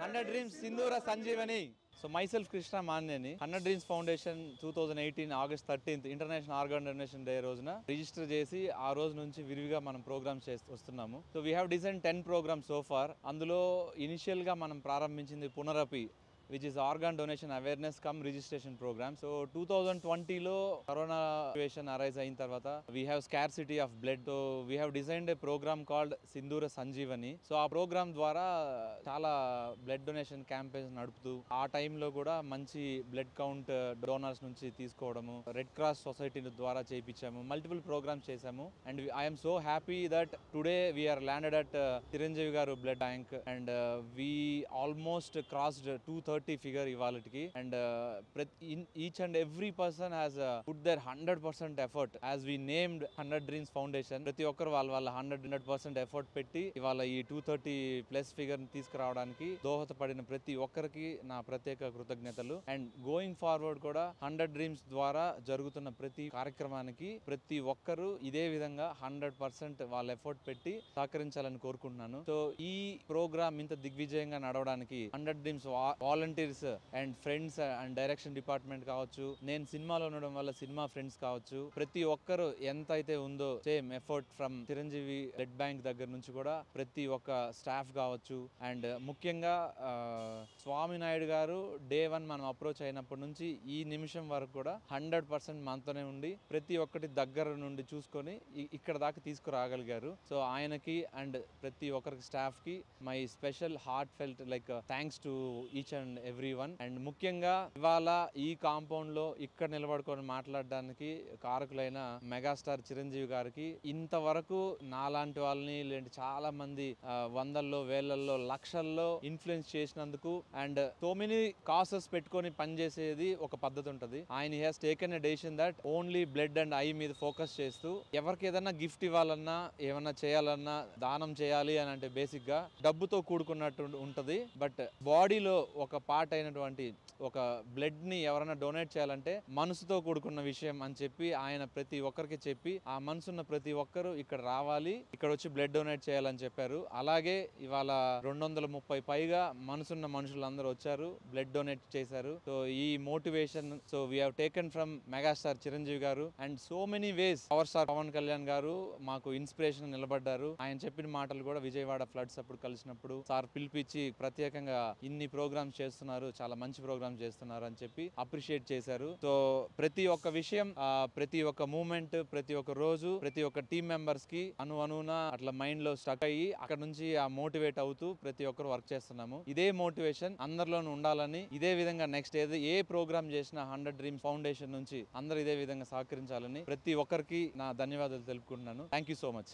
100 Dreams Sindhura Sanjeevani. So myself Krishna Manneni, 100 Dreams Foundation 2018 August 13th International Organ Donation Day రోజున register చేసి ఆ రోజు నుంచి విరివిగా మనం ప్రోగ్రామ్స్ వస్తున్నాము. So we have design 10 programmes so far. అందులో ఇనిషియల్గా మనం ప్రారంభించింది పునరపి, which is organ donation awareness cum registration program. So 2020లో కరోనా సిచ్యువేషన్ అరైజ్ అయిన తర్వాత we have scarcity of blood, so we have designed a program called సింధూర Sanjeevani. So ఆ ప్రోగ్రామ్ ద్వారా చాలా బ్లడ్ డొనేషన్ క్యాంపెయిన్స్ నడుపుతూ ఆ టైంలో కూడా మంచి బ్లడ్ కౌంట్ డోనర్స్ నుంచి తీసుకోవడము, రెడ్ క్రాస్ సొసైటీ ద్వారా చేయించాము, మల్టిపుల్ ప్రోగ్రామ్స్ చేశాము. And I'm so happy that today we're landed at Chiranjeevi garu blood bank and we almost crossed 230 figure ఇవాళకి. And each and every person has put their 100% effort as we named 100 dreams foundation. ప్రతి ఒక్కరు వాళ్ళ 100% effort పెట్టి ఇవాళ ఈ 230+ figure తీసుకురావడానికి దోహదపడిన ప్రతి ఒక్కరికి నా ప్రత్యేక కృతజ్ఞతలు. అండ్ గోయింగ్ ఫార్వర్డ్ కూడా 100 డ్రీమ్స్ ద్వారా జరుగుతున్న ప్రతి కార్యక్రమానికి ప్రతి ఒక్కరు ఇదే విధంగా 100% వాళ్ళ ఎఫర్ట్ పెట్టి సహకరించాలని కోరుకుంటున్నాను. సో ఈ ప్రోగ్రామ్ ఇంత దిగ్విజయంగా నడవడానికి 100 dreams volunteers and friends and direction department కావచ్చు, నేను సినిమాలో ఉండడం వల్ల సినిమా ఫ్రెండ్స్ కావచ్చు, ప్రతి ఒక్కరు ఎంత అయితే ఉందో same effort from Chiranjeevi blood bank దగ్గర నుంచి కూడా ప్రతి ఒక్క స్టాఫ్ కావచ్చు. అండ్ ముఖ్యంగా స్వామి నాయుడు గారు డే 1 మనం అప్రోచ్ అయినప్పటి నుంచి ఈ నిమిషం వరకు కూడా 100% మనతోనే ఉండి ప్రతి ఒక్కటి దగ్గర నుండి చూసుకొని ఇక్కడ దాకా తీసుకురాగలిగారు. సో ఆయనకి అండ్ ప్రతి ఒక్కరికి స్టాఫ్ కి my special heart felt like thanks to each and every one. And ముఖ్యంగా ఇవాళ ఈ కాంపౌండ్ లో ఇక్కడ నిలబడుకొని మాట్లాడడానికి కారకులైన మెగాస్టార్ చిరంజీవి గారికి, ఇంతవరకు నాలాంటి వాళ్ళని లేదంటే చాలా మంది వందల్లో వేలల్లో లక్షల్లో ఇన్ఫ్లుయెన్స్ చేసినందుకు అండ్ సో మెనీ కాసెస్ పెట్టుకొని పనిచేసేది ఒక పద్ధతి ఉంటుంది. ఆయన has taken a decision that only blood and I మీద ఫోకస్ చేస్తూ ఎవరికి ఏదన్నా గిఫ్ట్ ఇవ్వాలన్నా ఏమన్నా చేయాలన్నా దానం చేయాలి అని అంటే బేసిక్ గా డబ్బుతో కూడుకున్నట్టు ఉంటది. బట్ బాడీలో ఒక పార్ట్ అయినటువంటి ఒక బ్లడ్ ని ఎవరైనా డొనేట్ చేయాలంటే మనసుతో కూడుకున్న విషయం అని చెప్పి ఆయన ప్రతి ఒక్కరికి చెప్పి ఆ మనసున్న ప్రతి ఒక్కరు ఇక్కడ రావాలి, ఇక్కడ వచ్చి బ్లడ్ డొనేట్ చేయాలని చెప్పారు. అలాగే ఇవాళ 230 పైగా మనసున్న మనుషులందరూ వచ్చారు, బ్లడ్ డొనేట్ చేశారు. సో ఈ motivation so we have taken from megastar Chiranjeevi garu and so many ways power star Pawan Kalyan garu మాకు ఇన్స్పిరేషన్ నిలబడ్డారు. ఆయన చెప్పిన మాటలు కూడా విజయవాడ ఫ్లడ్స్ అప్పుడు కలిసినప్పుడు సార్ పిలిపించి ప్రత్యేకంగా ఇన్ని ప్రోగ్రామ్స్ చేస్తున్నారు, చాలా మంచి ప్రోగ్రామ్స్ చేస్తున్నారు అని చెప్పి అప్రిషియేట్ చేశారు. సో ప్రతి ఒక్క విషయం, ప్రతి ఒక్క మూమెంట్, ప్రతి ఒక్క రోజు ప్రతి ఒక్క టీమ్ మెంబర్స్ కి అనువున అట్లా మైండ్ లో స్టక్ అయ్యి అక్కడ నుంచి ఆ మోటివేట్ అవుతూ ప్రతి ఒక్కరు వర్క్ చేస్తున్నాము. ఇదే మోటివేషన్ అందరిలోనూ ఉండాలని, ఇదే విధంగా నెక్స్ట్ ఏ ప్రోగ్రామ్ చేసినా 100 డ్రీమ్స్ ఫౌండేషన్ నుంచి అందరూ ఇదే విధంగా సహకరించాలని ప్రతి ఒక్కరికి నా ధన్యవాదాలు తెలుపుకుంటున్నాను. Thank you so much.